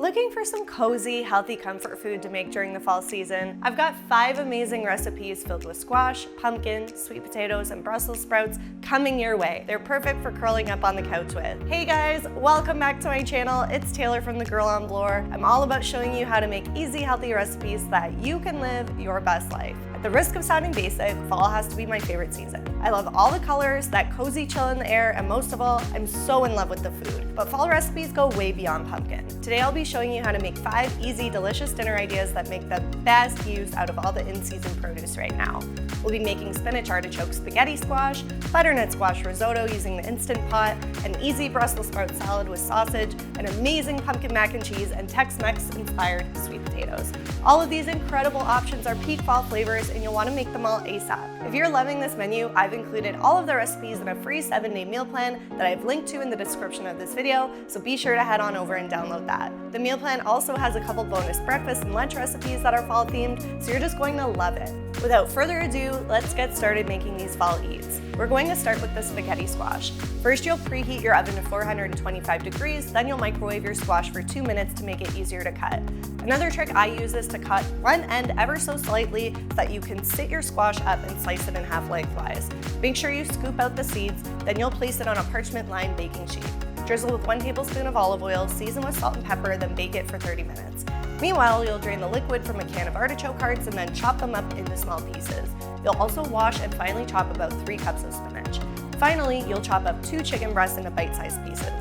Looking for some cozy, healthy comfort food to make during the fall season? I've got 5 amazing recipes filled with squash, pumpkin, sweet potatoes, and Brussels sprouts coming your way. They're perfect for curling up on the couch with. Hey guys, welcome back to my channel. It's Taylor from The Girl on Bloor. I'm all about showing you how to make easy, healthy recipes that you can live your best life. At the risk of sounding basic, fall has to be my favorite season. I love all the colors, that cozy chill in the air, and most of all, I'm so in love with the food. But fall recipes go way beyond pumpkin. Today I'll be showing you how to make 5 easy, delicious dinner ideas that make the best use out of all the in-season produce right now. We'll be making spinach artichoke spaghetti squash, butternut squash risotto using the Instant Pot, an easy Brussels sprout salad with sausage, an amazing pumpkin mac and cheese, and Tex-Mex inspired sweet potatoes. All of these incredible options are peak fall flavors, and you'll want to make them all ASAP. If you're loving this menu, I've included all of the recipes in a free 7-day meal plan that I've linked to in the description of this video, so be sure to head on over and download that. The meal plan also has a couple bonus breakfast and lunch recipes that are fall themed, so you're just going to love it. Without further ado, let's get started making these fall eats. We're going to start with the spaghetti squash. First, you'll preheat your oven to 425 degrees, then you'll microwave your squash for 2 minutes to make it easier to cut. Another trick I use is to cut one end ever so slightly so that you can sit your squash up and slice it in half lengthwise. Make sure you scoop out the seeds, then you'll place it on a parchment-lined baking sheet. Drizzle with 1 tablespoon of olive oil, season with salt and pepper, then bake it for 30 minutes. Meanwhile, you'll drain the liquid from a can of artichoke hearts and then chop them up into small pieces. You'll also wash and finely chop about 3 cups of spinach. Finally, you'll chop up 2 chicken breasts into bite-sized pieces.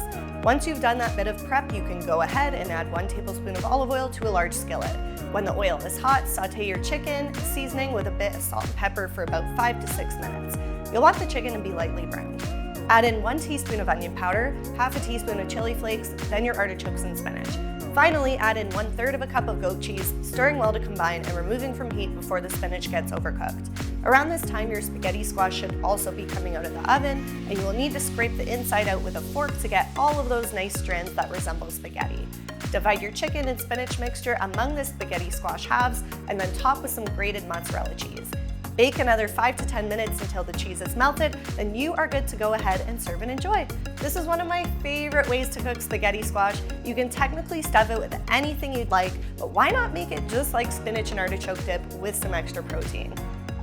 Once you've done that bit of prep, you can go ahead and add 1 tablespoon of olive oil to a large skillet. When the oil is hot, saute your chicken, seasoning with a bit of salt and pepper for about 5 to 6 minutes. You'll want the chicken to be lightly browned. Add in 1 teaspoon of onion powder, half a teaspoon of chili flakes, then your artichokes and spinach. Finally, add in 1/3 of a cup of goat cheese, stirring well to combine and removing from heat before the spinach gets overcooked. Around this time, your spaghetti squash should also be coming out of the oven, and you will need to scrape the inside out with a fork to get all of those nice strands that resemble spaghetti. Divide your chicken and spinach mixture among the spaghetti squash halves, and then top with some grated mozzarella cheese. Bake another 5 to 10 minutes until the cheese is melted, then you are good to go ahead and serve and enjoy. This is one of my favorite ways to cook spaghetti squash. You can technically stuff it with anything you'd like, but why not make it just like spinach and artichoke dip with some extra protein?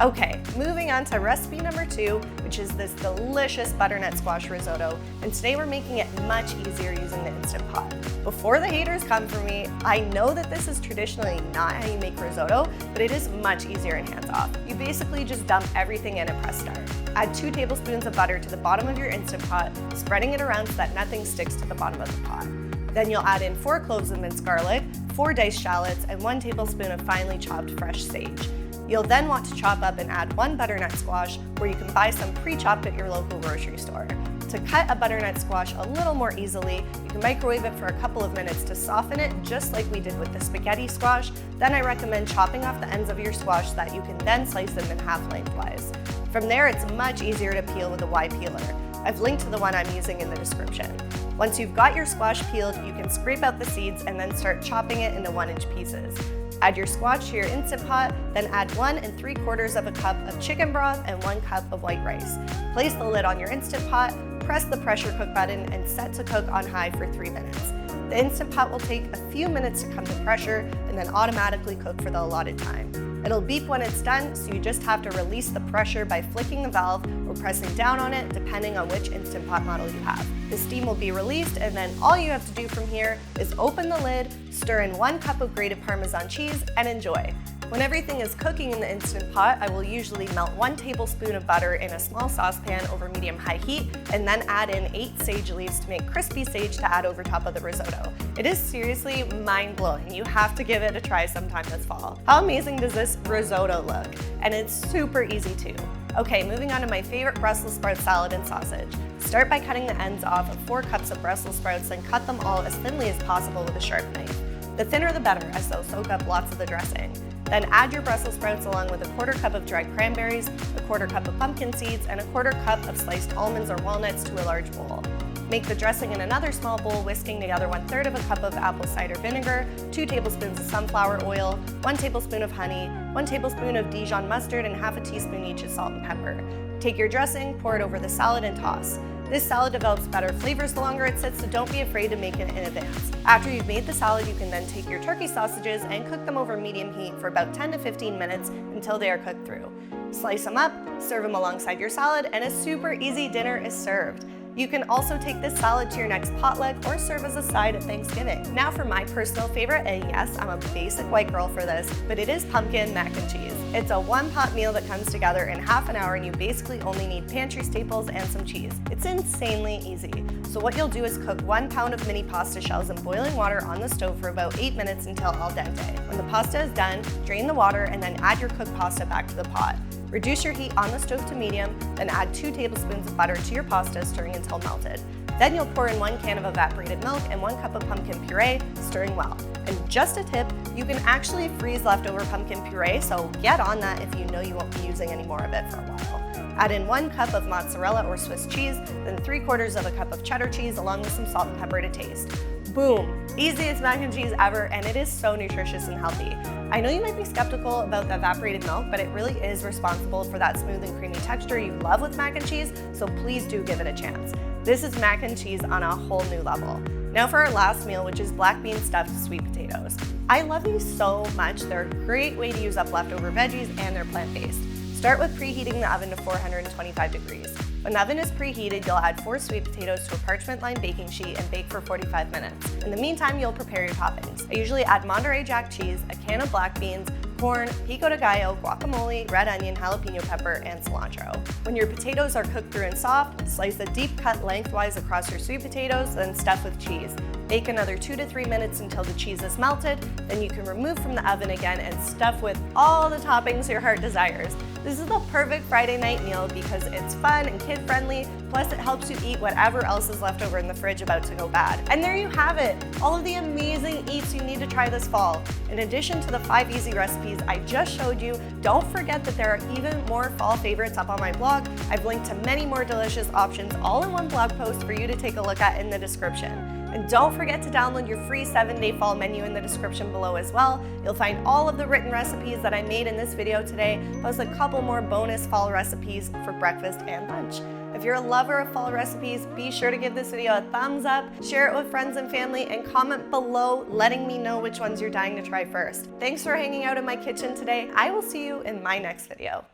Okay, moving on to recipe number 2, which is this delicious butternut squash risotto, and today we're making it much easier using the Instant Pot. Before the haters come for me, I know that this is traditionally not how you make risotto, but it is much easier and hands-off. You basically just dump everything in and press start. Add 2 tablespoons of butter to the bottom of your Instant Pot, spreading it around so that nothing sticks to the bottom of the pot. Then you'll add in 4 cloves of minced garlic, 4 diced shallots, and 1 tablespoon of finely chopped fresh sage. You'll then want to chop up and add 1 butternut squash, where you can buy some pre-chopped at your local grocery store. To cut a butternut squash a little more easily, you can microwave it for a couple of minutes to soften it, just like we did with the spaghetti squash. Then I recommend chopping off the ends of your squash so that you can then slice them in half lengthwise. From there, it's much easier to peel with a Y peeler. I've linked to the one I'm using in the description. Once you've got your squash peeled, you can scrape out the seeds and then start chopping it into 1-inch pieces. Add your squash to your Instant Pot, then add 1 3/4 of a cup of chicken broth and 1 cup of white rice. Place the lid on your Instant Pot, press the pressure cook button, and set to cook on high for 3 minutes. The Instant Pot will take a few minutes to come to pressure and then automatically cook for the allotted time. It'll beep when it's done, so you just have to release the pressure by flicking the valve or pressing down on it, depending on which Instant Pot model you have. The steam will be released, and then all you have to do from here is open the lid, stir in 1 cup of grated Parmesan cheese, and enjoy. When everything is cooking in the Instant Pot, I will usually melt 1 tablespoon of butter in a small saucepan over medium-high heat, and then add in 8 sage leaves to make crispy sage to add over top of the risotto. It is seriously mind-blowing. You have to give it a try sometime this fall. How amazing does this risotto look? And it's super easy too. Okay, moving on to my favorite Brussels sprout salad and sausage. Start by cutting the ends off of 4 cups of Brussels sprouts and cut them all as thinly as possible with a sharp knife. The thinner the better, as they'll soak up lots of the dressing. Then add your Brussels sprouts along with a 1/4 cup of dried cranberries, a 1/4 cup of pumpkin seeds, and a 1/4 cup of sliced almonds or walnuts to a large bowl. Make the dressing in another small bowl, whisking together 1/3 of a cup of apple cider vinegar, 2 tablespoons of sunflower oil, 1 tablespoon of honey, 1 tablespoon of Dijon mustard, and half a teaspoon each of salt and pepper. Take your dressing, pour it over the salad, and toss. This salad develops better flavors the longer it sits, so don't be afraid to make it in advance. After you've made the salad, you can then take your turkey sausages and cook them over medium heat for about 10 to 15 minutes until they are cooked through. Slice them up, serve them alongside your salad, and a super easy dinner is served. You can also take this salad to your next potluck or serve as a side at Thanksgiving. Now for my personal favorite, and yes, I'm a basic white girl for this, but it is pumpkin mac and cheese. It's a one-pot meal that comes together in half an hour and you basically only need pantry staples and some cheese. It's insanely easy. So what you'll do is cook 1 pound of mini pasta shells in boiling water on the stove for about 8 minutes until al dente. When the pasta is done, drain the water and then add your cooked pasta back to the pot. Reduce your heat on the stove to medium, then add 2 tablespoons of butter to your pasta, stirring until melted. Then you'll pour in 1 can of evaporated milk and 1 cup of pumpkin puree, stirring well. And just a tip, you can actually freeze leftover pumpkin puree, so get on that if you know you won't be using any more of it for a while. Add in 1 cup of mozzarella or Swiss cheese, then 3/4 of a cup of cheddar cheese along with some salt and pepper to taste. Boom! Easiest mac and cheese ever, and it is so nutritious and healthy. I know you might be skeptical about the evaporated milk, but it really is responsible for that smooth and creamy texture you love with mac and cheese, so please do give it a chance. This is mac and cheese on a whole new level. Now for our last meal, which is black bean stuffed sweet potatoes. I love these so much. They're a great way to use up leftover veggies, and they're plant-based. Start with preheating the oven to 425 degrees. When the oven is preheated, you'll add 4 sweet potatoes to a parchment-lined baking sheet and bake for 45 minutes. In the meantime, you'll prepare your toppings. I usually add Monterey Jack cheese, a can of black beans, corn, pico de gallo, guacamole, red onion, jalapeno pepper, and cilantro. When your potatoes are cooked through and soft, slice a deep cut lengthwise across your sweet potatoes, then stuff with cheese. Bake another 2 to 3 minutes until the cheese is melted, then you can remove from the oven again and stuff with all the toppings your heart desires. This is the perfect Friday night meal because it's fun and kid-friendly, plus it helps you eat whatever else is left over in the fridge about to go bad. And there you have it, all of the amazing eats you need to try this fall. In addition to the 5 easy recipes I just showed you, don't forget that there are even more fall favorites up on my blog. I've linked to many more delicious options all in one blog post for you to take a look at in the description. And don't forget to download your free 7-day fall menu in the description below as well. You'll find all of the written recipes that I made in this video today, plus a couple more bonus fall recipes for breakfast and lunch. If you're a lover of fall recipes, be sure to give this video a thumbs up, share it with friends and family, and comment below letting me know which ones you're dying to try first. Thanks for hanging out in my kitchen today. I will see you in my next video.